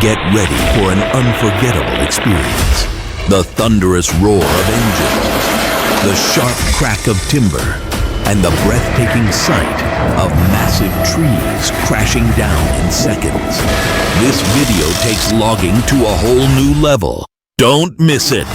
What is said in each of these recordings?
Get ready for an unforgettable experience. The thunderous roar of engines, the sharp crack of timber, and the breathtaking sight of massive trees crashing down in seconds. This video takes logging to a whole new level. Don't miss it.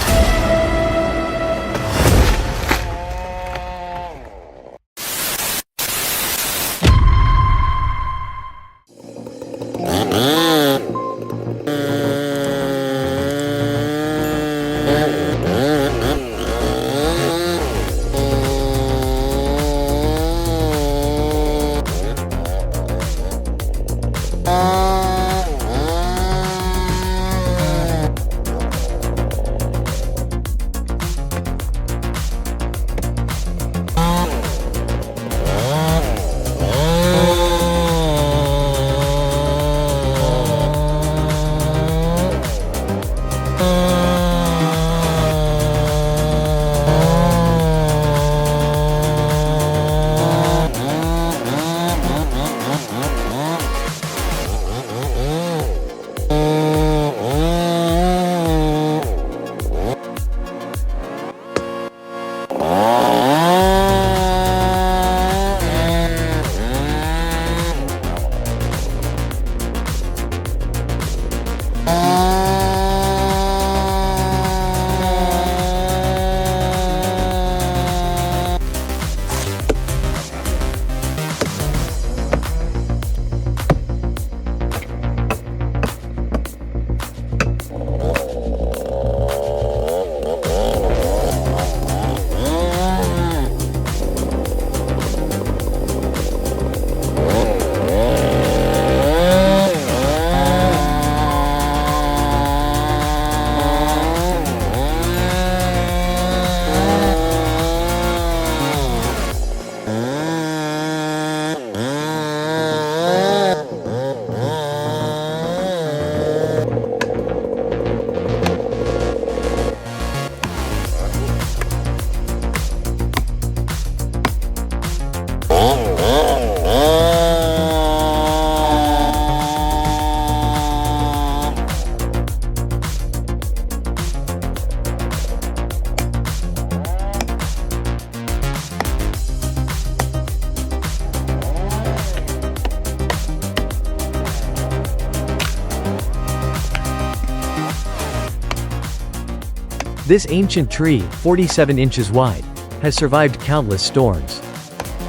This ancient tree, 47 inches wide, has survived countless storms.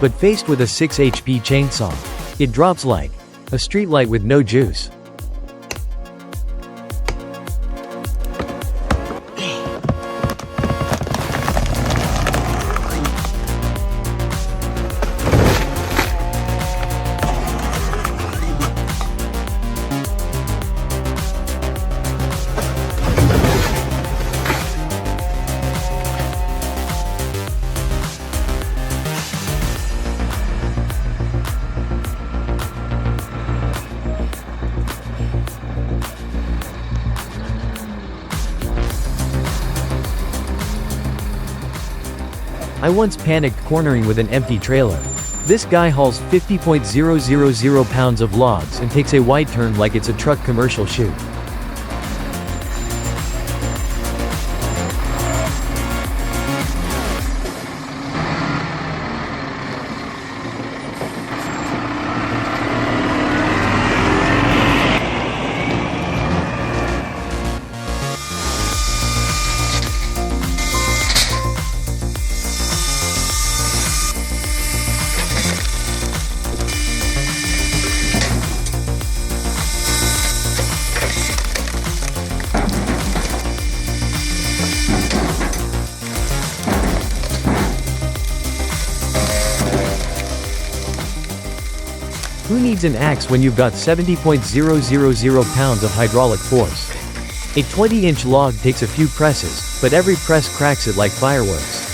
But faced with a 6 HP chainsaw, it drops like a streetlight with no juice. I once panicked cornering with an empty trailer. This guy hauls 50.000 pounds of logs and takes a wide turn like it's a truck commercial shoot. Who needs an axe when you've got 70.000 pounds of hydraulic force? A 20-inch log takes a few presses, but every press cracks it like fireworks.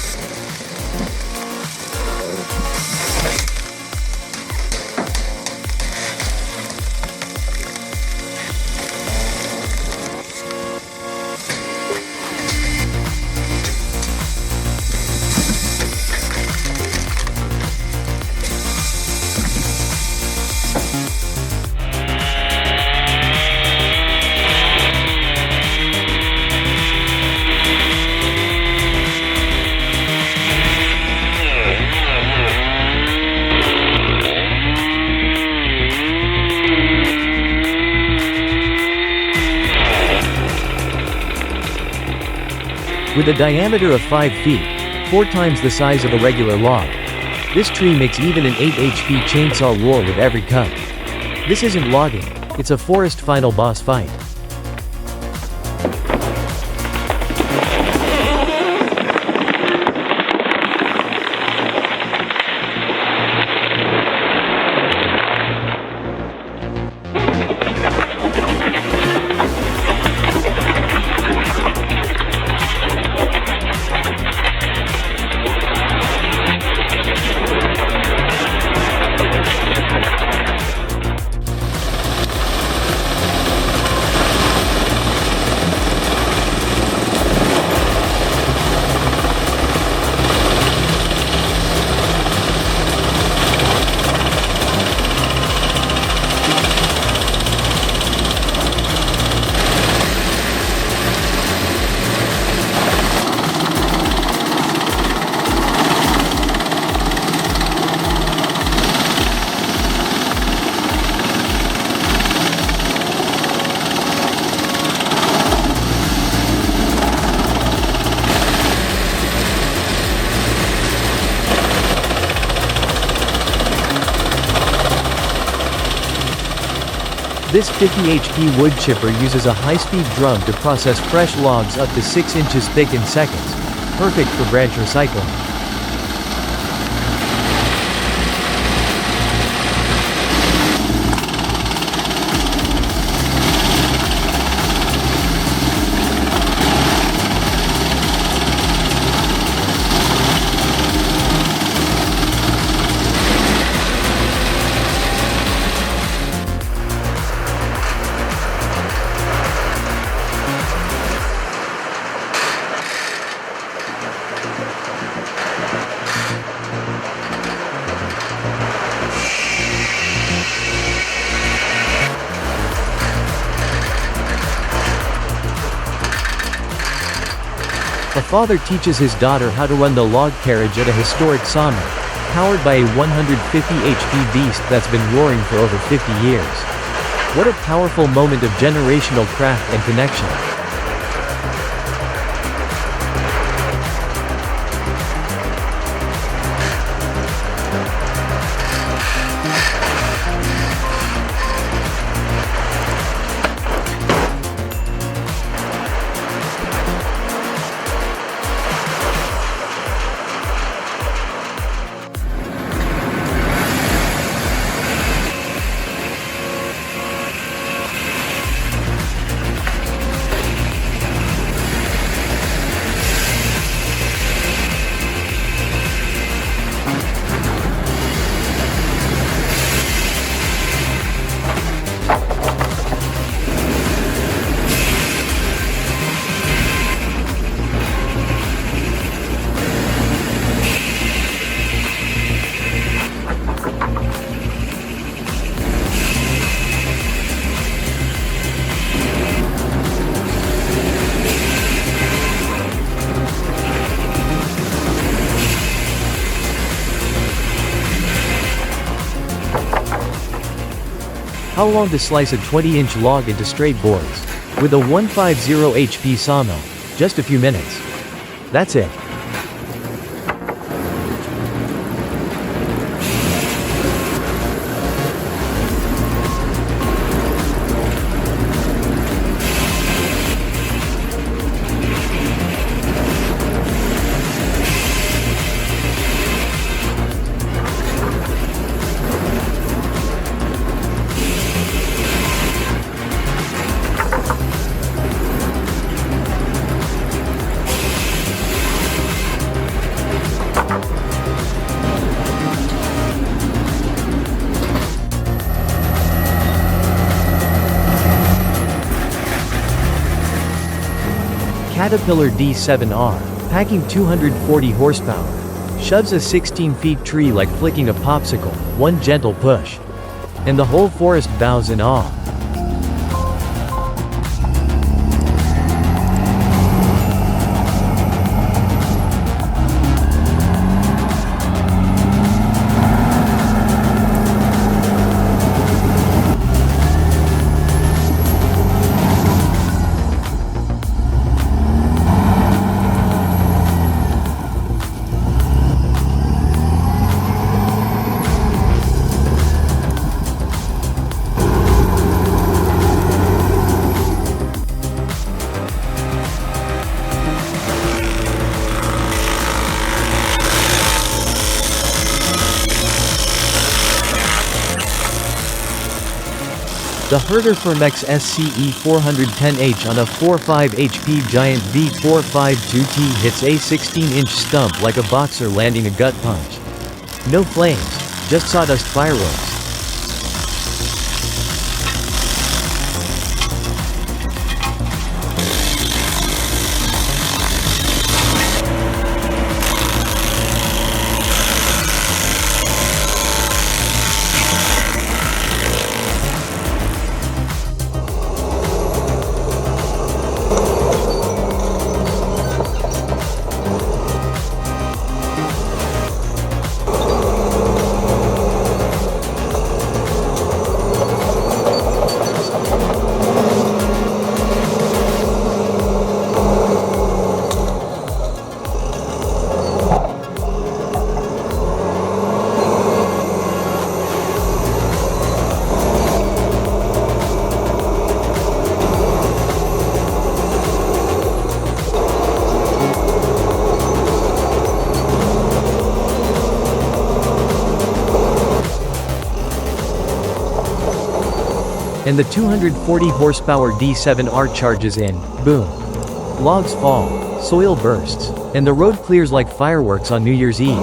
With a diameter of 5 feet, 4 times the size of a regular log, this tree makes even an 8 HP chainsaw roar with every cut. This isn't logging, it's a forest final boss fight. This 50 HP wood chipper uses a high-speed drum to process fresh logs up to 6 inches thick in seconds, perfect for branch recycling. A father teaches his daughter how to run the log carriage at a historic sawmill, powered by a 150 HP beast that's been roaring for over 50 years. What a powerful moment of generational craft and connection. How long to slice a 20-inch log into straight boards? With a 150 HP sawmill, just a few minutes. That's it. Caterpillar D7R, packing 240 horsepower, shoves a 16 feet tree like flicking a popsicle, one gentle push. And the whole forest bows in awe. The herder Firmex SCE 410H on a 45 HP Giant V452T hits a 16-inch stump like a boxer landing a gut punch. No flames, just sawdust fireworks. And the 240 horsepower D7R charges in, boom. Logs fall, soil bursts, and the road clears like fireworks on New Year's Eve.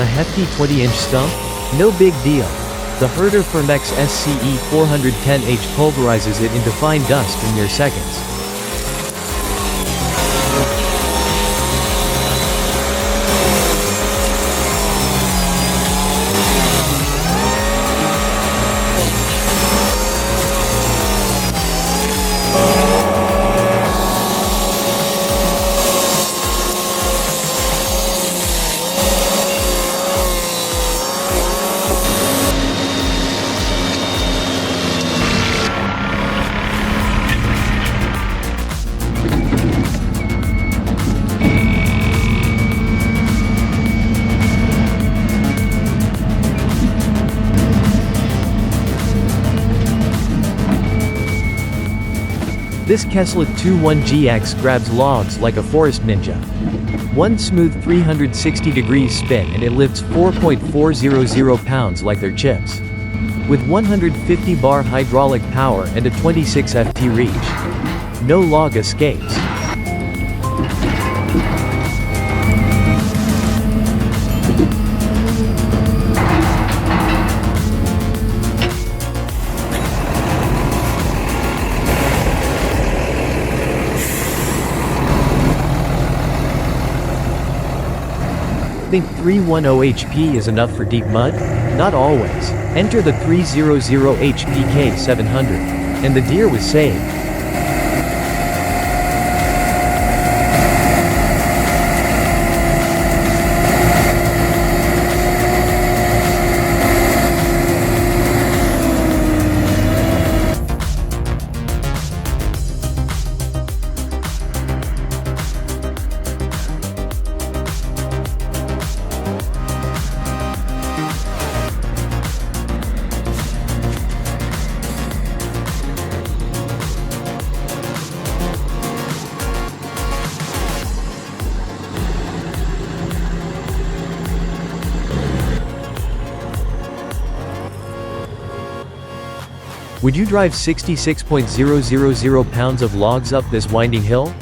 A hefty 20-inch stump? No big deal. The herder Firmex SCE 410H pulverizes it into fine dust in mere seconds. This Keslet 21GX grabs logs like a forest ninja. One smooth 360-degree spin and it lifts 4.400 pounds like they're chips. With 150 bar hydraulic power and a 26 ft reach. No log escapes. Think 310 HP is enough for deep mud? Not always. Enter the 300 HP K700. And the deer was saved. Would you drive 66.000 pounds of logs up this winding hill?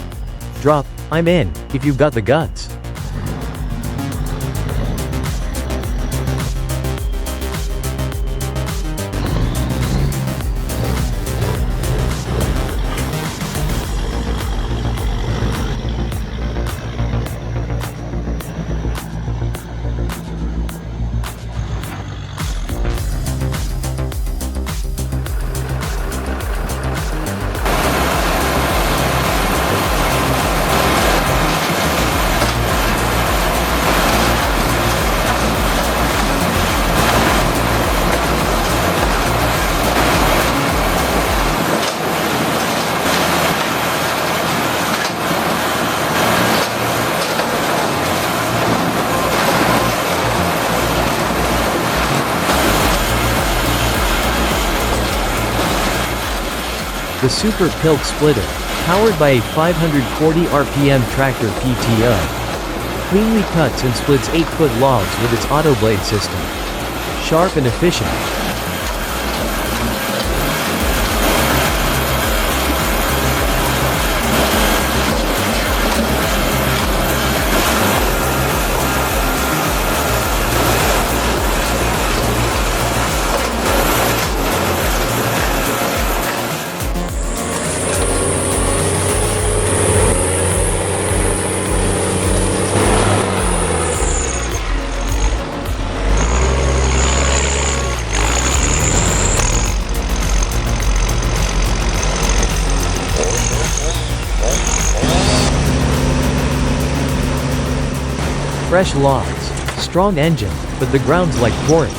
Drop, I'm in, if you've got the guts. The Super Pilk Splitter, powered by a 540 RPM tractor PTO, cleanly cuts and splits 8-foot logs with its auto blade system. Sharp and efficient. Fresh logs. Strong engine, but the ground's like porridge.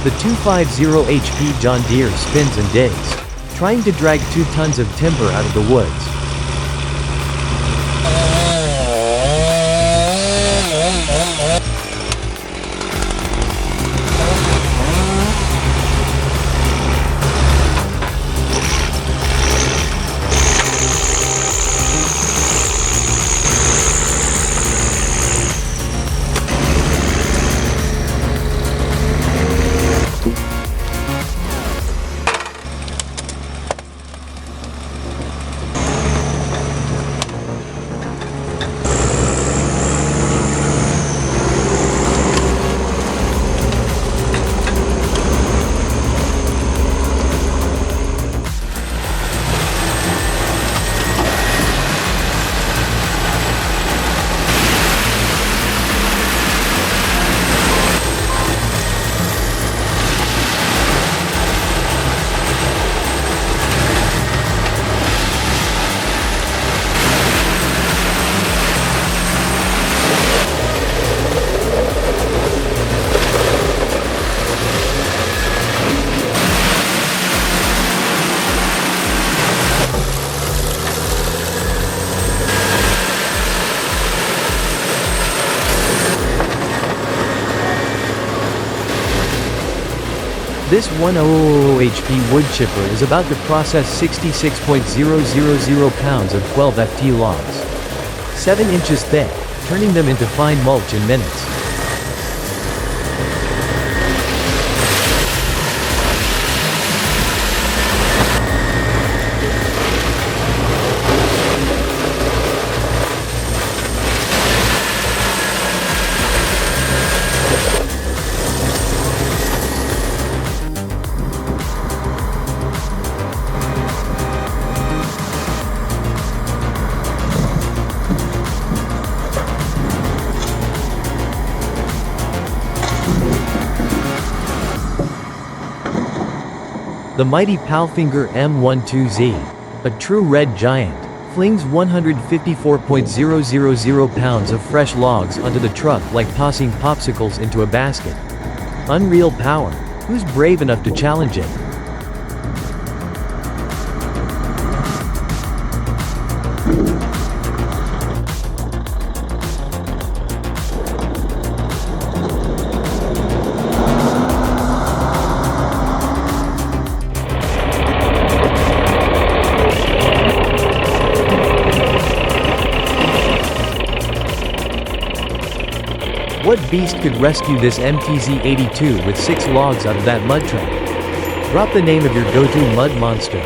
The 250 HP John Deere spins and digs, trying to drag 2 tons of timber out of the woods. This 100 HP wood chipper is about to process 66.000 pounds of 12 FT logs. 7 inches thick, turning them into fine mulch in minutes. The mighty Palfinger M12Z, a true red giant, flings 154.000 pounds of fresh logs onto the truck like tossing popsicles into a basket. Unreal power. Who's brave enough to challenge it? What beast could rescue this MTZ-82 with 6 logs out of that mud truck? Drop the name of your go-to mud monster.